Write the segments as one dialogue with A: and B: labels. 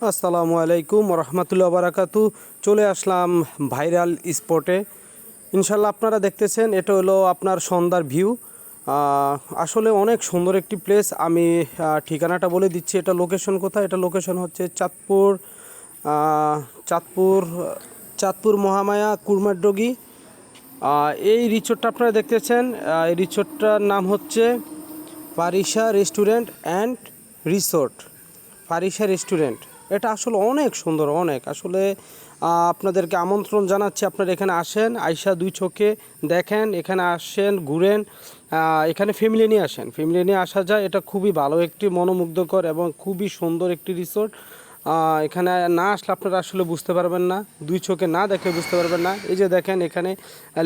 A: আসসালামু আলাইকুম রহমতুল্লাহ বারাকাতু। চলে আসলাম ভাইরাল স্পটে। ইনশাল্লাহ আপনারা দেখতেছেন এটা হলো আপনার সন্ধ্যার ভিউ। আসলে অনেক সুন্দর একটি প্লেস। আমি ঠিকানাটা বলে দিচ্ছি। এটা লোকেশন কোথায়? এটা লোকেশন হচ্ছে চাঁদপুর চাঁদপুর চাঁদপুর মহামায়া কুরমাড্ডগি। এই রিসোর্টটা আপনারা দেখতেছেন। এই রিসোর্টটার নাম হচ্ছে পারিশা রেস্টুরেন্ট অ্যান্ড রিসোর্ট। পারিশা রেস্টুরেন্ট, এটা আসলে অনেক সুন্দর, অনেক আসলে আপনাদেরকে আমন্ত্রণ জানাচ্ছি। আপনারা এখানে আসেন, আইসা দুই চোখে দেখেন, এখানে আসেন, ঘুরেন। এখানে ফ্যামিলি নিয়ে আসেন, ফ্যামিলি নিয়ে আসা যায়। এটা খুবই ভালো একটি মনোমুগ্ধকর এবং খুবই সুন্দর একটি রিসোর্ট। এখানে না আসলে আপনারা আসলে বুঝতে পারবেন না, দুই চোখে না দেখে বুঝতে পারবেন না। এই যে দেখেন এখানে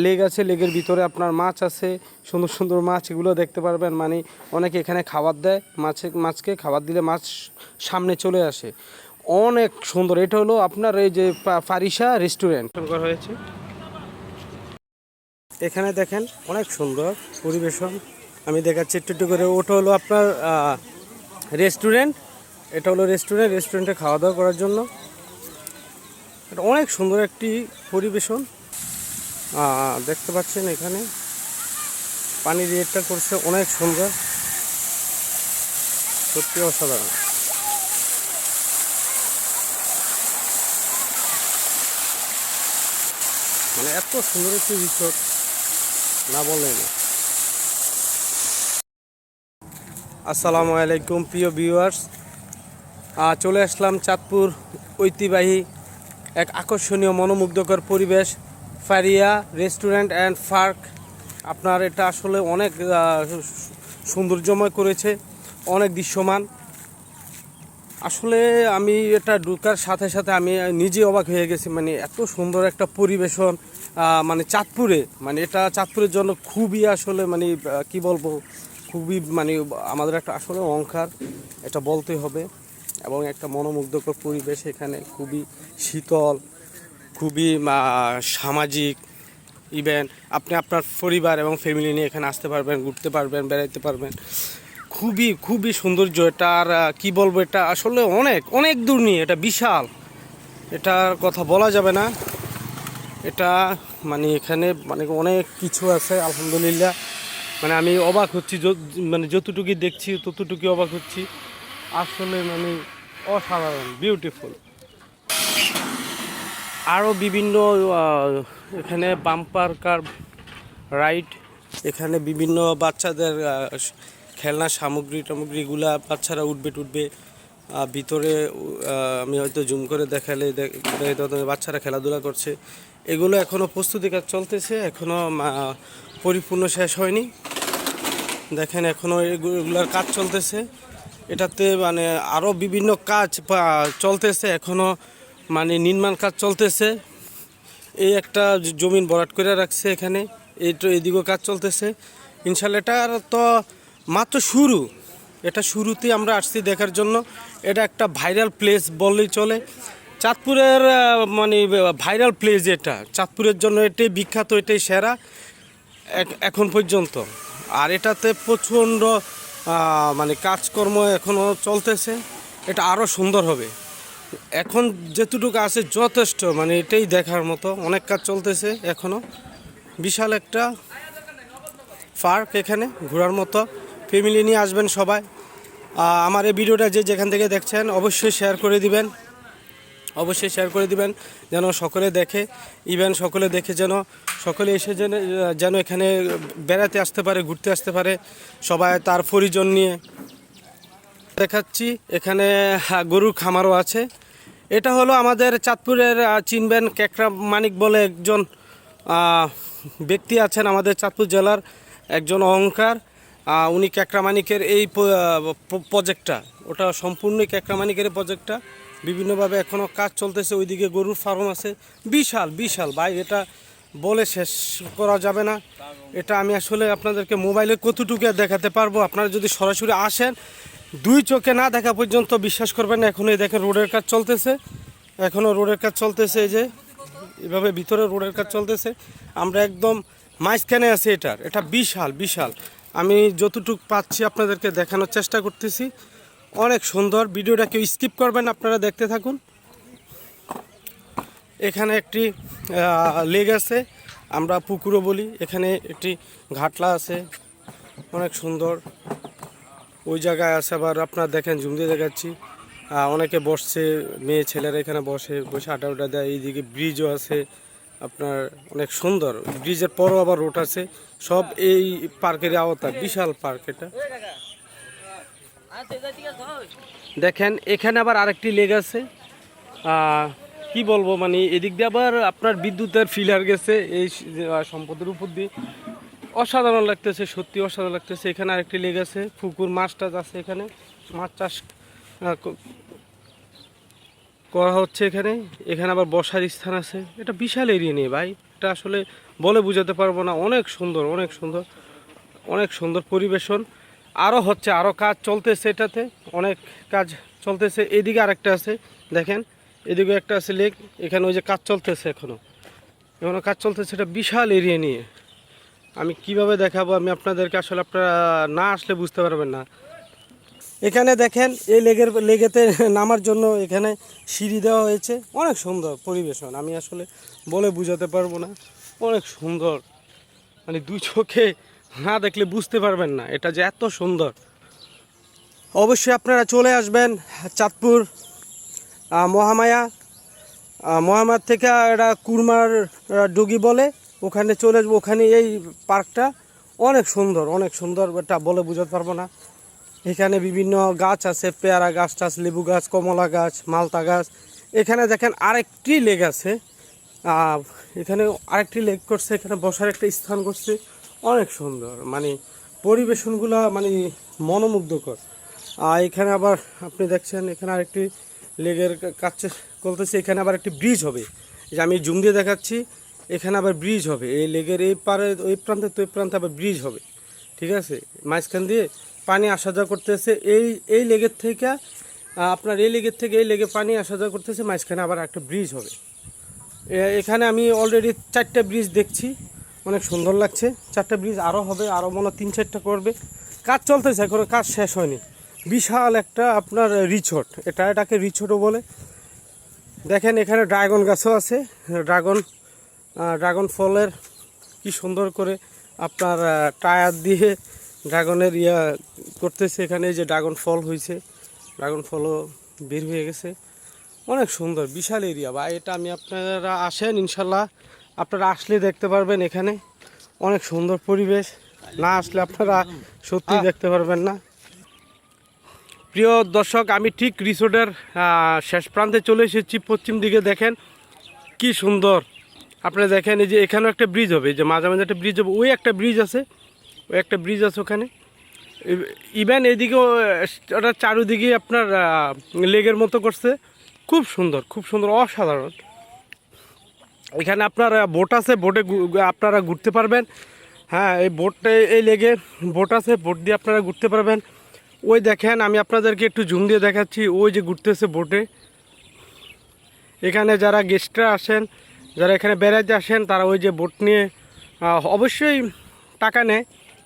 A: লেগ আছে, লেগের ভিতরে আপনার মাছ আছে, সুন্দর সুন্দর মাছ, এগুলো দেখতে পারবেন। মানে অনেকে এখানে খাবার দেয়, মাছকে খাবার দিলে মাছ সামনে চলে আসে। অনেক সুন্দর। এটা হলো আপনার এই যে পারিশা রেস্টুরেন্ট করা হয়েছে। এখানে দেখেন অনেক সুন্দর পরিবেশন, আমি দেখাচ্ছি একটু একটু করে। ওটা হলো আপনার রেস্টুরেন্ট, এটা হলো রেস্টুরেন্টে খাওয়া দাওয়া করার জন্য। এটা অনেক সুন্দর একটি পরিবেশন দেখতে পাচ্ছেন। এখানে পানির ইয়েটা করছে অনেক সুন্দর, সত্যি অসাধারণ। মানে এত সুন্দর একটি রিসোর্ট না বলে না। আসসালামু আলাইকুম প্রিয় ভিউয়ার্স, চলে আসলাম চাঁদপুর ঐতিহ্যবাহী এক আকর্ষণীয় মনোমুগ্ধকর পরিবেশ, ফারিয়া রেস্টুরেন্ট অ্যান্ড পার্ক। আপনার এটা আসলে অনেক সৌন্দর্যময় করেছে, অনেক দৃশ্যমান। আসলে আমি এটা ঢোকার সাথে সাথে আমি নিজে অবাক হয়ে গেছি। মানে এত সুন্দর একটা পরিবেশন, মানে চাঁদপুরে, মানে এটা চাঁদপুরের জন্য খুবই আসলে মানে কি বলবো, খুবই মানে আমাদের একটা আসলে অহংকার, এটা বলতে হবে। এবং একটা মনোমুগ্ধকর পরিবেশ এখানে, খুবই শীতল, খুবই সামাজিক ইভেন্ট। আপনি আপনার পরিবার এবং ফ্যামিলি নিয়ে এখানে আসতে পারবেন, ঘুরতে পারবেন, বেড়াইতে পারবেন। খুবই খুবই সৌন্দর্য এটা। আর কী বলবো, এটা আসলে অনেক অনেক দূর নিয়ে, এটা বিশাল, এটার কথা বলা যাবে না। এটা মানে এখানে মানে অনেক কিছু আছে আলহামদুলিল্লাহ। মানে আমি অবাক হচ্ছি, মানে যতটুকু দেখছি ততটুকু অবাক হচ্ছি। আসলে মানে অসাধারণ, বিউটিফুল। আরও বিভিন্ন এখানে বাম্পার কার রাইড, এখানে বিভিন্ন বাচ্চাদের খেলনা সামগ্রীগুলা বাচ্চারা উঠবে ভিতরে। আমি হয়তো জুম করে দেখালে বাচ্চারা খেলাধুলা করছে। এগুলো এখনও প্রস্তুতি কাজ চলতেছে, এখনও পরিপূর্ণ শেষ হয়নি। দেখেন এখনও এগুলার কাজ চলতেছে। এটাতে মানে আরও বিভিন্ন কাজ চলতেছে এখনও, মানে নির্মাণ কাজ চলতেছে। এই একটা জমিন ভরাট করে রাখছে এখানে, এদিকেও কাজ চলতেছে। ইনশাল্লাহ এটার তো মাত্র শুরু, এটা শুরুতেই আমরা আসছি দেখার জন্য। এটা একটা ভাইরাল প্লেস বললেই চলে, চাঁদপুরের মানে ভাইরাল প্লেস। এটা চাঁদপুরের জন্য এটাই বিখ্যাত, এটাই সেরা এখন পর্যন্ত। আর এটাতে প্রচণ্ড মানে কাজকর্ম এখনও চলতেছে, এটা আরও সুন্দর হবে। এখন যেটুকু আছে যথেষ্ট, মানে এটাই দেখার মতো। অনেক কাজ চলতেছে এখনও, বিশাল একটা পার্ক এখানে ঘোরার মতো। ফ্যামিলি নিয়ে আসবেন সবাই। আমার এই ভিডিওটা যে যেখান থেকে দেখছেন অবশ্যই শেয়ার করে দিবেন, অবশ্যই শেয়ার করে দিবেন, যেন সকলে দেখে। ইভেন সকলে দেখে যেন সকলে এসে যেন এখানে বেড়াতে আসতে পারে, ঘুরতে আসতে পারে সবাই তার পরিজন নিয়ে। দেখাচ্ছি এখানে গরুর খামারও আছে। এটা হলো আমাদের চাঁদপুরের চিনবেন ক্যাকরা মানিক বলে একজন ব্যক্তি আছেন আমাদের চাঁদপুর জেলার, একজন অহংকার। উনি ক্যাকরা মানিকের এই প্রজেক্টটা, ওটা সম্পূর্ণই ক্যাকরা মানিকের প্রজেক্টটা। বিভিন্নভাবে এখনও কাজ চলতেছে। ওইদিকে গরুর ফার্ম আছে, বিশাল বিশাল ভাই, এটা বলে শেষ করা যাবে না। এটা আমি আসলে আপনাদেরকে মোবাইলে কতটুকু দেখাতে পারবো। আপনারা যদি সরাসরি আসেন, দুই চোখে না দেখা পর্যন্ত বিশ্বাস করবেন না। এখনই দেখেন রোডের কাজ চলতেছে, এখনও রোডের কাজ চলতেছে। এই যে এভাবে ভিতরে রোডের কাজ চলতেছে, আমরা একদম মাঝখানে আছি। এটা বিশাল বিশাল। আমি যতটুকু পাচ্ছি আপনাদেরকে দেখানোর চেষ্টা করতেছি। অনেক সুন্দর। ভিডিওটা কেউ স্কিপ করবেন, আপনারা দেখতে থাকুন। এখানে একটি লেক আছে, আমরা পুকুরও বলি। এখানে একটি ঘাটলা আছে, অনেক সুন্দর। ওই জায়গায় আছে আবার আপনার দেখেন, জুম দিয়ে দেখাচ্ছি, অনেকে বসছে, মেয়ে ছেলেরা এখানে বসে বসে আড্ডা উড্ডা দেয়। এইদিকে ব্রিজও আছে আপনার, অনেক সুন্দর। ব্রিজের পরও আবার রোড আছে, সব এই পার্কের আওতা। বিশাল পার্ক এটা। দেখেন এখানে আবার আরেকটি লেক আছে, কি বলবো, মানে এদিক দিয়ে আবার আপনার বিদ্যুতের ফিলার গেছে এই সম্পদের উপর দিয়ে। অসাধারণ লাগতেছে, সত্যি অসাধারণ লাগতেছে। এখানে আরেকটি লেক আছে, পুকুর, মাছ টাছ আছে এখানে, মাছ চাষ করা হচ্ছে এখানে। এখানে আবার বসার স্থান আছে। এটা বিশাল এরিয়া নিয়ে ভাই, এটা আসলে বলে বোঝাতে পারবো না। অনেক সুন্দর, অনেক সুন্দর, অনেক সুন্দর পরিবেশন। আরও হচ্ছে, আরও কাজ চলতেছে এটাতে, অনেক কাজ চলতেছে। এদিকে আরেকটা আছে দেখেন, এদিকে একটা আছে লেক। এখানে ওই যে কাজ চলতেছে, এখনও কাজ চলতেছে। এটা বিশাল এরিয়া নিয়ে আমি কিভাবে দেখাবো আমি আপনাদেরকে, আসলে আপনারা না আসলে বুঝতে পারবেন না। এখানে দেখেন এই লেগেতে নামার জন্য এখানে সিঁড়ি দেওয়া হয়েছে। অনেক সুন্দর পরিবেশন, আমি আসলে বলে বোঝাতে পারবো না। অনেক সুন্দর, মানে দুই চোখে না দেখলে বুঝতে পারবেন না এটা যে এত সুন্দর। অবশ্যই আপনারা চলে আসবেন চাঁদপুর মহামায়া। মহামায়ার থেকে এটা কুরমার ডুগি বলে, ওখানে চলে আসবো। ওখানে এই পার্কটা অনেক সুন্দর, অনেক সুন্দর, এটা বলে বোঝাতে পারবো না। এখানে বিভিন্ন গাছ আছে, পেয়ারা গাছ টাছ, লেবু গাছ, কমলা গাছ, মালতা গাছ। এখানে দেখেন আরেকটি লেক আছে, এখানে আরেকটি লেক করছে, এখানে বসার একটা স্থান করছে। অনেক সুন্দর, মানে পরিবেশনগুলো মানে মনোমুগ্ধকর। এখানে আবার আপনি দেখছেন এখানে আরেকটি লেকের কাজ চলতেছে। এখানে আবার একটি ব্রিজ হবে, যে আমি জুম দিয়ে দেখাচ্ছি। এখানে আবার ব্রিজ হবে, এই লেকের এই পারে ওই প্রান্তে তো ওই প্রান্তে আবার ব্রিজ হবে, ঠিক আছে। মাঝখান দিয়ে পানি আসা যাওয়া করতেছে। এই লেগের থেকে আপনার এই লেগের থেকে এই লেগে পানি আসা যাওয়া করতেছে। মাঝখানে আবার একটা ব্রিজ হবে। এখানে আমি অলরেডি 4টা ব্রিজ দেখছি, অনেক সুন্দর লাগছে। 4টা ব্রিজ আরও হবে, আরও মনে 3-4টা করবে। কাজ চলতেছে, এখনো কাজ শেষ হয়নি। বিশাল একটা আপনার রিসোর্ট, এটাকে রিসোর্টও বলে। দেখেন এখানে ড্রাগন গাছও আছে, ড্রাগন ফলের কি সুন্দর করে আপনার টায়ার দিয়ে ড্রাগনের করতেছে। এখানে যে ড্রাগন ফল হয়েছে, ড্রাগন ফলও বের হয়ে গেছে। অনেক সুন্দর, বিশাল এরিয়া বা এটা। আমি আপনারা আসেন ইনশাল্লাহ, আপনারা আসলে দেখতে পারবেন এখানে অনেক সুন্দর পরিবেশ। না আসলে আপনারা সত্যি দেখতে পারবেন না। প্রিয় দর্শক, আমি ঠিক রিসোর্টের শেষ প্রান্তে চলে এসেছি। পশ্চিম দিকে দেখেন কি সুন্দর। আপনারা দেখেন এই যে এখানেও একটা ব্রিজ হবে, এই যে মাঝামাঝি একটা ব্রিজ হবে। ওই একটা ব্রিজ আছে, ওই একটা ব্রিজ আছে ওখানে। ইভেন এদিকেও ওটা চারুদিকে আপনার লেগের মতো করছে। খুব সুন্দর, খুব সুন্দর, অসাধারণ। এখানে আপনার বোট আছে, বোটে আপনারা ঘুরতে পারবেন। হ্যাঁ, এই বোটে এই লেগে বোট আছে, বোট দিয়ে আপনারা ঘুরতে পারবেন। ওই দেখেন, আমি আপনাদেরকে একটু জুম দিয়ে দেখাচ্ছি, ওই যে ঘুরতেছে বোটে। এখানে যারা গেস্টরা আসেন, যারা এখানে বেড়াতে আসেন, তারা ওই যে বোট নিয়ে অবশ্যই টাকা নেয়,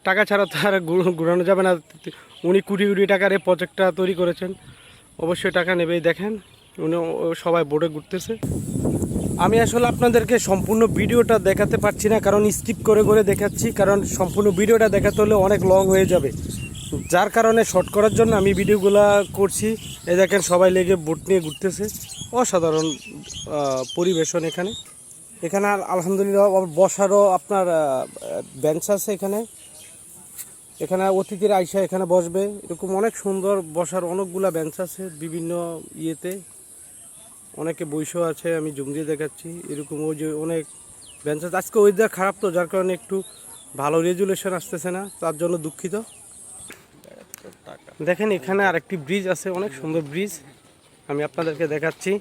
A: টাকা ছাড়া তার ঘুরানো যাবে না। উনি কোটি কোটি টাকার এই প্রজেক্টটা তৈরি করেছেন, অবশ্যই টাকা নেবেই। দেখেন উনি সবাই বোটে ঘুরতেছে। আমি আসলে আপনাদেরকে সম্পূর্ণ ভিডিওটা দেখাতে পারছি না, কারণ স্কিপ করে করে দেখাচ্ছি, কারণ সম্পূর্ণ ভিডিওটা দেখাতে হলে অনেক লং হয়ে যাবে। যার কারণে শর্ট করার জন্য আমি ভিডিওগুলো করছি। এই দেখেন সবাই লেগে বোট নিয়ে ঘুরতেছে, অসাধারণ পরিবেশন এখানে। এখানে আলহামদুলিল্লাহ বসারও আপনার বেঞ্চ আছে এখানে। এখানে অতিথিরা আইসা এখানে বসবে, এরকম অনেক সুন্দর বসার অনেকগুলা বেঞ্চ আছে বিভিন্ন ইয়েতে। অনেকে বৈশও আছে, আমি জুম দিয়ে দেখাচ্ছি। এরকম ওই যে অনেক বেঞ্চ আছে। আজকে ওয়েদার খারাপ তো, যার কারণে একটু ভালো রেজুলেশন আসতেছে না, তার জন্য দুঃখিত। দেখেন এখানে আরেকটি ব্রিজ আছে, অনেক সুন্দর ব্রিজ, আমি আপনাদেরকে দেখাচ্ছি।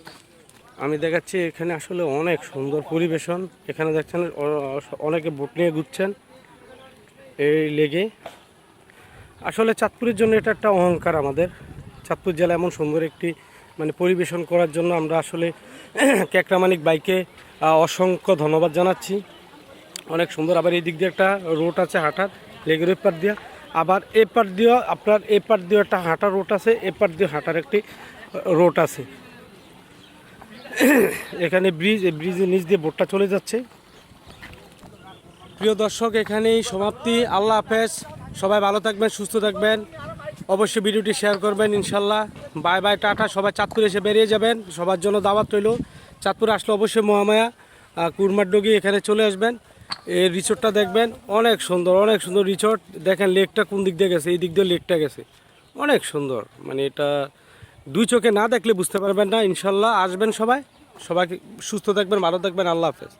A: এখানে আসলে অনেক সুন্দর পরিবেশন। এখানে দেখছেন অনেকে বোট নিয়ে ঘুরছেন এই লেগে। আসলে চাঁদপুরের জন্য এটা একটা অহংকার আমাদের। চাঁদপুর জেলা এমন সুন্দর একটি মানে পরিবেশন করার জন্য আমরা আসলে ক্যাকরামানিক বাইকে অসংখ্য ধন্যবাদ জানাচ্ছি। অনেক সুন্দর। আবার এই দিক দিয়ে একটা রোড আছে হাঁটার, লেগের পার দিয়া। আবার এপার দিয়েও আপনার এপার দিয়ে একটা হাঁটার রোড আছে, এপার দিয়ে হাঁটার একটি রোড আছে। এখানে ব্রিজ, এই ব্রিজের নিচ দিয়ে বোটটা চলে যাচ্ছে। প্রিয় দর্শক, এখানেই সমাপ্তি। আল্লাহ হাফেজ, সবাই ভালো থাকবেন, সুস্থ থাকবেন, অবশ্যই ভিডিওটি শেয়ার করবেন ইনশাল্লাহ। Bye bye, tata. সবাই চাঁদপুরে এসে বেরিয়ে যাবেন, সবার জন্য দাওয়াত রইল। চাঁদপুরে আসলে অবশ্যই মহামায়া কুরমারডগি এখানে চলে আসবেন। এই রিসোর্টটা দেখবেন, অনেক সুন্দর, অনেক সুন্দর রিসোর্ট। দেখেন লেকটা কোন দিক দিয়ে গেছে, এই দিক দিয়ে লেকটা গেছে, অনেক সুন্দর। মানে এটা দুই চোখে না দেখলে বুঝতে পারবেন না। ইনশাল্লাহ আসবেন সবাই, সবাইকে সুস্থ থাকবেন, ভালো থাকবেন, আল্লাহ হাফেজ।